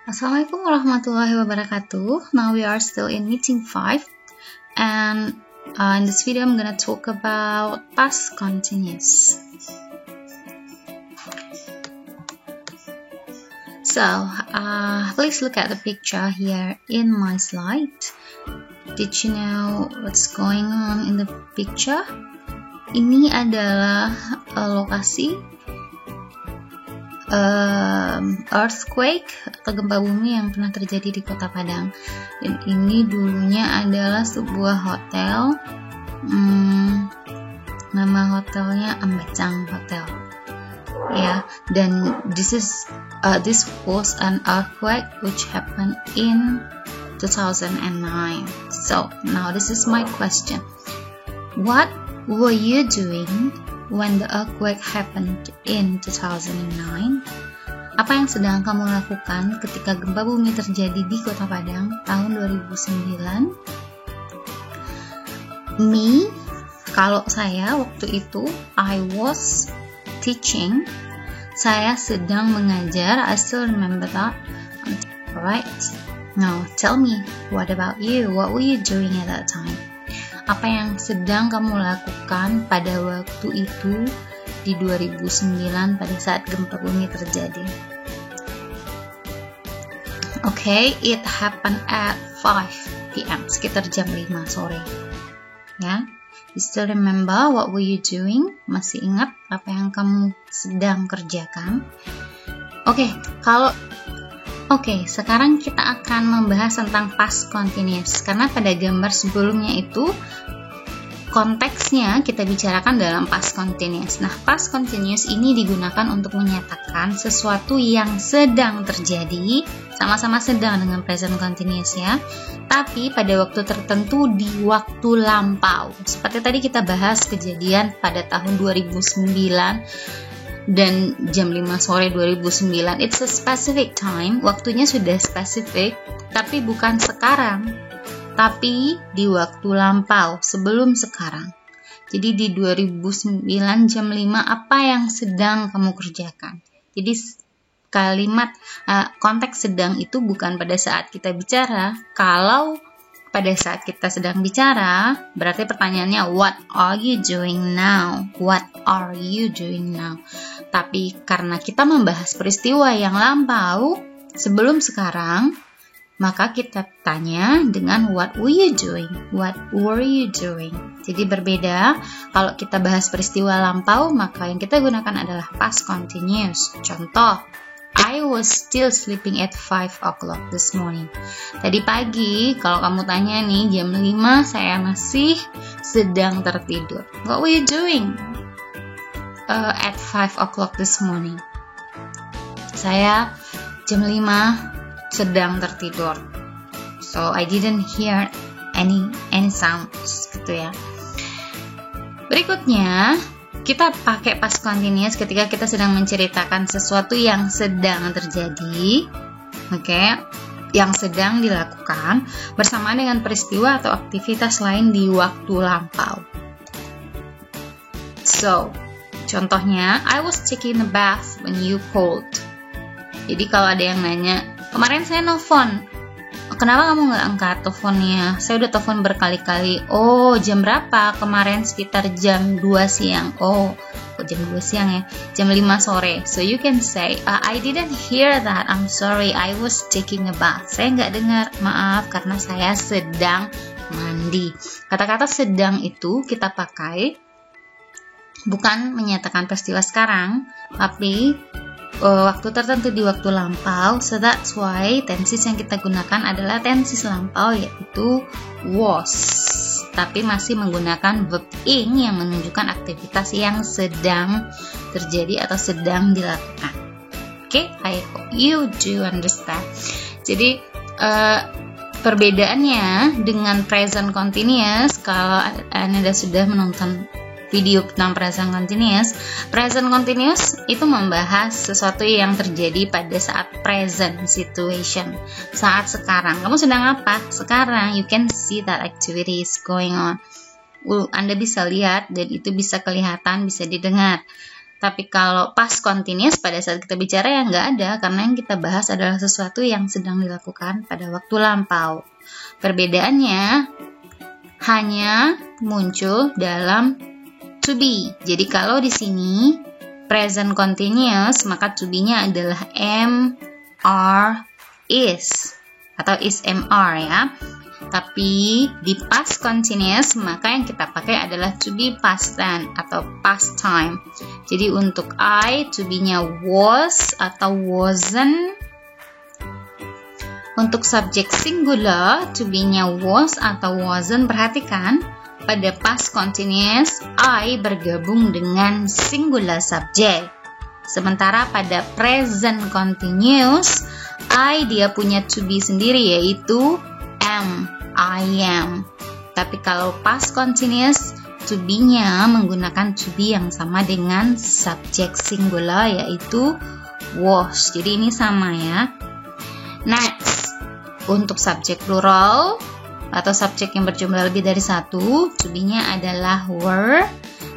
Assalamualaikum warahmatullahi wabarakatuh. Now we are still in meeting 5, and in this video I'm gonna talk about past continuous. So please look at the picture here in my slide. Did you know what's going on in the picture? Ini adalah lokasi earthquake atau gempa bumi yang pernah terjadi di Kota Padang, dan ini dulunya adalah sebuah hotel. Nama hotelnya Ambacang Hotel, ya. Dan this was an earthquake which happened in 2009. So now this is my question: what were you doing when the earthquake happened in 2009? Apa yang sedang kamu lakukan ketika gempa bumi terjadi di Kota Padang tahun 2009? Me, kalau saya waktu itu, I was teaching. Saya sedang mengajar. I still remember that. Alright. Now, tell me, what about you? What were you doing at that time? Apa yang sedang kamu lakukan pada waktu itu di 2009 pada saat gempa bumi terjadi? Okay, it happened at 5 p.m. sekitar jam 5 sore. Ya, you still remember what were you doing? Masih ingat apa yang kamu sedang kerjakan? Oke, sekarang kita akan membahas tentang past continuous, karena pada gambar sebelumnya itu konteksnya kita bicarakan dalam past continuous. Nah, past continuous ini digunakan untuk menyatakan sesuatu yang sedang terjadi, sama-sama sedang dengan present continuous ya, tapi pada waktu tertentu di waktu lampau. Seperti tadi kita bahas kejadian pada tahun 2009 dan jam 5 sore 2009. It's a specific time, waktunya sudah spesifik, tapi bukan sekarang, tapi di waktu lampau, sebelum sekarang. Jadi di 2009 jam 5, apa yang sedang kamu kerjakan? Jadi kalimat konteks sedang itu bukan pada saat kita bicara. Kalau pada saat kita sedang bicara, berarti pertanyaannya what are you doing now? What are you doing now? Tapi karena kita membahas peristiwa yang lampau sebelum sekarang, maka kita tanya dengan what were you doing? What were you doing? Jadi berbeda. Kalau kita bahas peristiwa lampau, maka yang kita gunakan adalah past continuous. Contoh, I was still sleeping at 5 o'clock this morning. Tadi pagi, kalau kamu tanya nih, jam 5 saya masih sedang tertidur. What were you doing at 5 o'clock this morning? Saya jam 5 sedang tertidur. So, I didn't hear any sounds gitu ya. Berikutnya, kita pakai past continuous ketika kita sedang menceritakan sesuatu yang sedang terjadi, yang sedang dilakukan bersamaan dengan peristiwa atau aktivitas lain di waktu lampau. So, contohnya, I was taking a bath when you called. Jadi kalau ada yang nanya, kemarin saya nelfon, kenapa kamu nggak angkat teleponnya? Saya udah telepon berkali-kali. Oh, jam berapa? Kemarin sekitar jam 2 siang. Oh, kok jam 2 siang ya? Jam 5 sore. So you can say, I didn't hear that. I'm sorry, I was taking a bath. Saya nggak dengar, maaf, karena saya sedang mandi. Kata-kata sedang itu kita pakai bukan menyatakan peristiwa sekarang, tapi waktu tertentu di waktu lampau. So that's why tenses yang kita gunakan adalah tenses lampau, yaitu was, tapi masih menggunakan verb ing yang menunjukkan aktivitas yang sedang terjadi atau sedang dilakukan. I hope you do understand. Jadi perbedaannya dengan present continuous, kalau Anda sudah menonton video tentang present continuous. Present continuous itu membahas sesuatu yang terjadi pada saat present situation, saat sekarang. Kamu sedang apa? Sekarang. You can see that activity is going on. Anda bisa lihat dan itu bisa kelihatan, bisa didengar. Tapi kalau past continuous pada saat kita bicara ya nggak ada, karena yang kita bahas adalah sesuatu yang sedang dilakukan pada waktu lampau. Perbedaannya hanya muncul dalam to be. Jadi kalau di sini present continuous, maka to be-nya adalah am, are, is atau is, am, are ya. Tapi di past continuous maka yang kita pakai adalah to be past tense atau past time. Jadi untuk I, to be-nya was atau wasn't. Untuk subjek singular, to be-nya was atau wasn't. Perhatikan, pada past continuous, I bergabung dengan singular subject. Sementara pada present continuous, I dia punya to be sendiri yaitu am, I am. Tapi kalau past continuous, to be-nya menggunakan to be yang sama dengan subjek singular yaitu was. Jadi ini sama ya. Next, untuk subjek plural atau subjek yang berjumlah lebih dari satu, to be-nya adalah were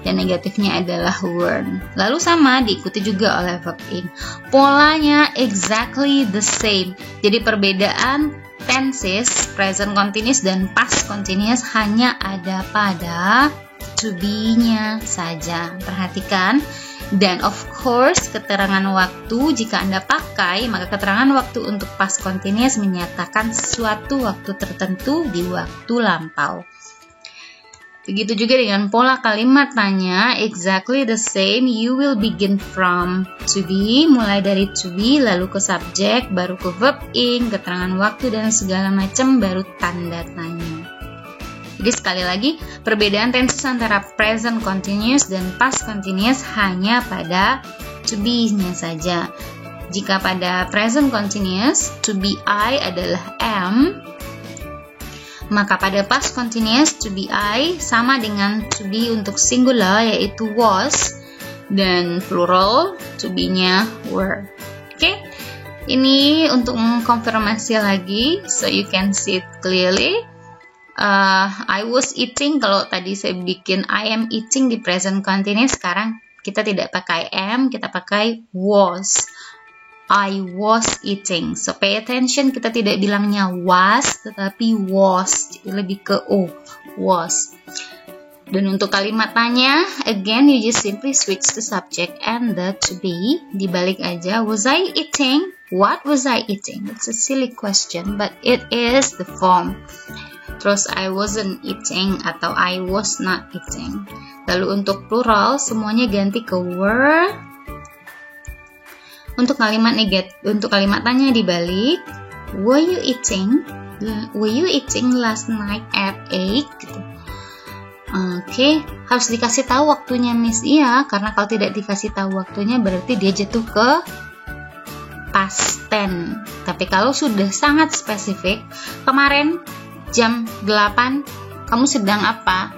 dan negatifnya adalah weren't. Lalu sama diikuti juga oleh verb in. Polanya exactly the same. Jadi perbedaan tenses present continuous dan past continuous hanya ada pada to be-nya saja. Perhatikan. Dan of course, keterangan waktu jika Anda pakai, maka keterangan waktu untuk past continuous menyatakan suatu waktu tertentu di waktu lampau. Begitu juga dengan pola kalimat tanya, exactly the same, you will begin from to be, mulai dari to be, lalu ke subjek, baru ke verb in, keterangan waktu dan segala macam, baru tanda tanya. Jadi sekali lagi, perbedaan tenses antara present continuous dan past continuous hanya pada to be-nya saja. Jika pada present continuous, to be I adalah am, maka pada past continuous, to be I sama dengan to be untuk singular yaitu was, dan plural, to be-nya were. Oke? Ini untuk mengkonfirmasi lagi, so you can see it clearly. I was eating, kalau tadi saya bikin I am eating di present continuous, sekarang kita tidak pakai am, kita pakai was. I was eating. So pay attention, kita tidak bilangnya was, tetapi was, lebih ke o, was. Dan untuk kalimat tanya, again you just simply switch the subject and the to be. Dibalik aja, was I eating? What was I eating? It's a silly question, but it is the form. Terus I wasn't eating atau I was not eating. Lalu untuk plural semuanya ganti ke were. Untuk kalimat tanya dibalik, were you eating? Were you eating last night at 8? Gitu. Oke, harus dikasih tahu waktunya Miss. Iya, karena kalau tidak dikasih tahu waktunya berarti dia jatuh ke past tense. Tapi kalau sudah sangat spesifik, kemarin jam 8, kamu sedang apa?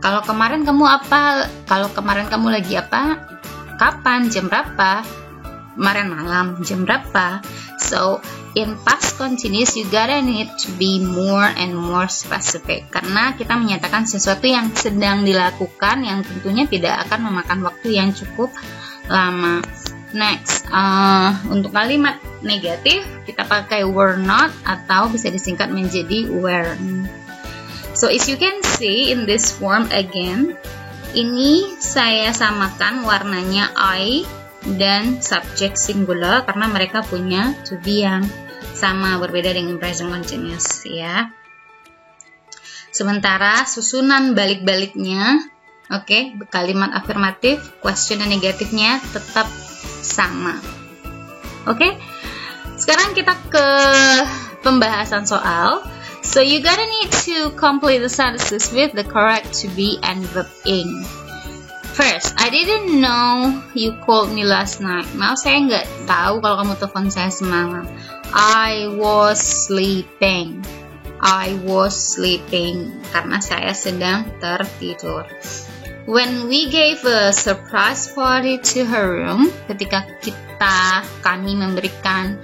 Kalau kemarin kamu apa? Kalau kemarin kamu lagi apa? Kapan? Jam berapa? Kemarin malam, jam berapa? So, in past continuous, you gotta need to be more and more specific. Karena kita menyatakan sesuatu yang sedang dilakukan, yang tentunya tidak akan memakan waktu yang cukup lama. Next, untuk kalimat negatif kita pakai were not atau bisa disingkat menjadi were. So as you can see in this form again, ini saya samakan warnanya I dan subject singular karena mereka punya to be yang sama, berbeda dengan present continuous ya. Sementara susunan balik-baliknya, oke, kalimat afirmatif, question dan negatifnya tetap sama. Oke, sekarang kita ke pembahasan soal. So you gotta need to complete the sentences with the correct to be and verb in. First, I didn't know you called me last night. Maaf, saya nggak tahu kalau kamu telepon saya semalam. I was sleeping. I was sleeping, karena saya sedang tertidur. When we gave a surprise party to her room, ketika kami memberikan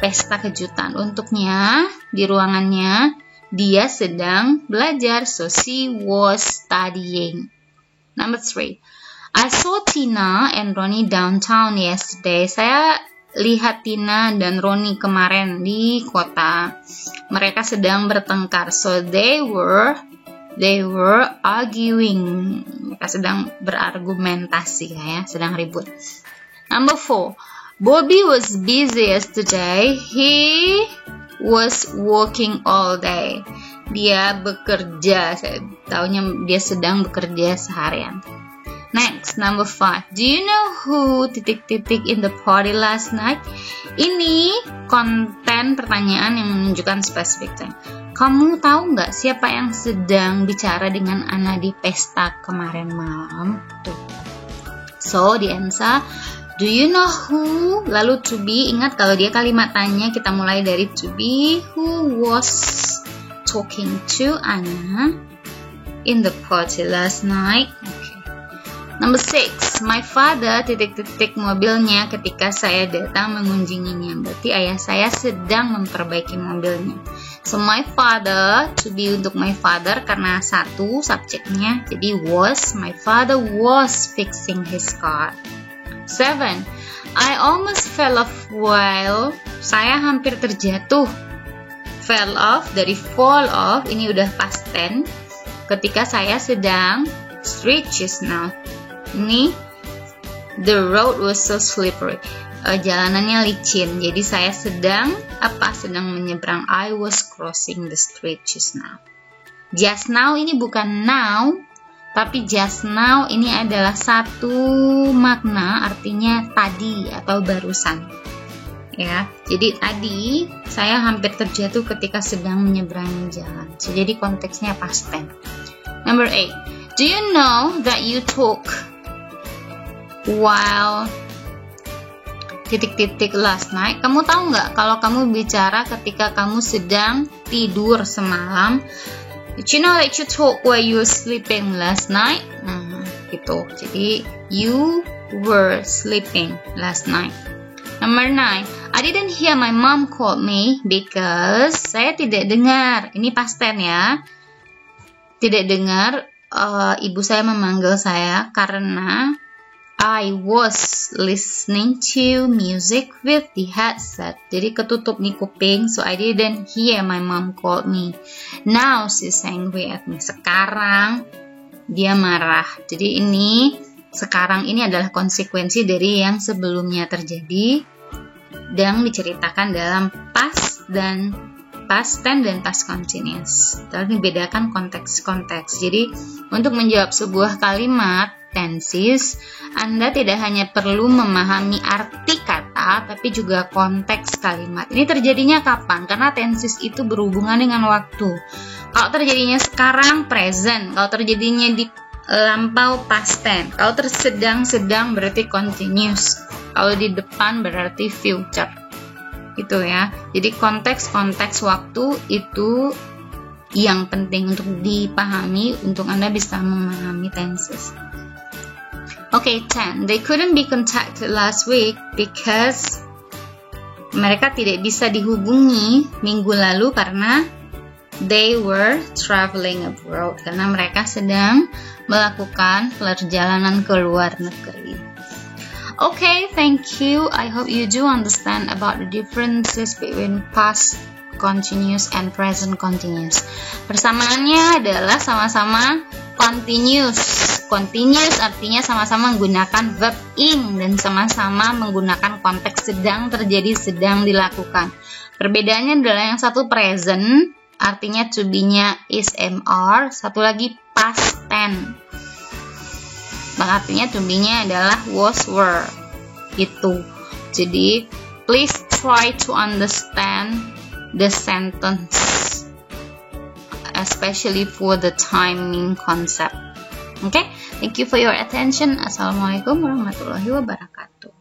pesta kejutan untuknya di ruangannya, dia sedang belajar, so she was studying. Number 3, I saw Tina and Ronnie downtown yesterday. Saya lihat Tina dan Ronnie kemarin di kota. Mereka sedang bertengkar, so they were arguing. Mereka sedang berargumentasi, ya, sedang ribut. Number 4, Bobby was busy yesterday. He was working all day. Dia bekerja, saya tahunya dia sedang bekerja seharian. Next, number 5. Do you know who ... in the party last night? Ini konten pertanyaan yang menunjukkan specific time. Kamu tahu nggak siapa yang sedang bicara dengan Ana di pesta kemarin malam? Tuh. So, the answer, do you know who? Lalu to be, ingat kalau dia kalimat tanya, kita mulai dari to be. Who was talking to Ana in the party last night? Okay. Number 6, my father ... mobilnya ketika saya datang mengunjunginya. Berarti ayah saya sedang memperbaiki mobilnya. So my father, to be untuk my father karena satu subjeknya, jadi was. My father was fixing his car. 7, I almost fell off while... Saya hampir terjatuh. Fell off, dari fall off, ini udah past tense. Ketika saya sedang street just now. Ini the road was so slippery. Jalanannya licin. Jadi saya sedang menyeberang. I was crossing the street just now. Just now ini bukan now, tapi just now ini adalah satu makna, artinya tadi atau barusan. Ya, jadi tadi saya hampir terjatuh ketika sedang menyeberangi jalan. So, jadi konteksnya past tense. Number 8. Do you know that you talk while ... last night? Kamu tahu nggak kalau kamu bicara ketika kamu sedang tidur semalam? Did you know that you talk while you were sleeping last night? Gitu. Jadi you were sleeping last night. Number 9. I didn't hear my mom called me because... Saya tidak dengar. Ini past tense ya. Tidak dengar ibu saya memanggil saya karena I was listening to music with the headset. Jadi ketutup nih kuping, so I didn't hear my mom called me. Now she's angry at me. Sekarang dia marah. Jadi sekarang ini adalah konsekuensi dari yang sebelumnya terjadi yang diceritakan dalam past tense dan past continuous. Lalu dibedakan konteks-konteks. Jadi untuk menjawab sebuah kalimat tenses, Anda tidak hanya perlu memahami arti kata, tapi juga konteks kalimat. Ini terjadinya kapan? Karena tenses itu berhubungan dengan waktu. Kalau terjadinya sekarang, present. Kalau terjadinya di lampau, past tense. Kalau sedang berarti continuous. Kalau di depan berarti future. Gitu ya. Jadi konteks-konteks waktu itu yang penting untuk dipahami, untuk Anda bisa memahami tenses. Okay, 10. They couldn't be contacted last week because mereka tidak bisa dihubungi minggu lalu karena they were traveling abroad, karena mereka sedang melakukan perjalanan ke luar negeri. Okay, thank you. I hope you do understand about the differences between past continuous and present continuous. Persamaannya adalah sama-sama continuous. Continuous artinya sama-sama menggunakan verb ing dan sama-sama menggunakan konteks sedang terjadi, sedang dilakukan. Perbedaannya adalah yang satu present, artinya to be-nya is MR, satu lagi past tense. Artinya to be-nya adalah was, were. Gitu. Jadi, please try to understand the sentence, especially for the timing concept. Okay, thank you for your attention. Assalamualaikum warahmatullahi wabarakatuh.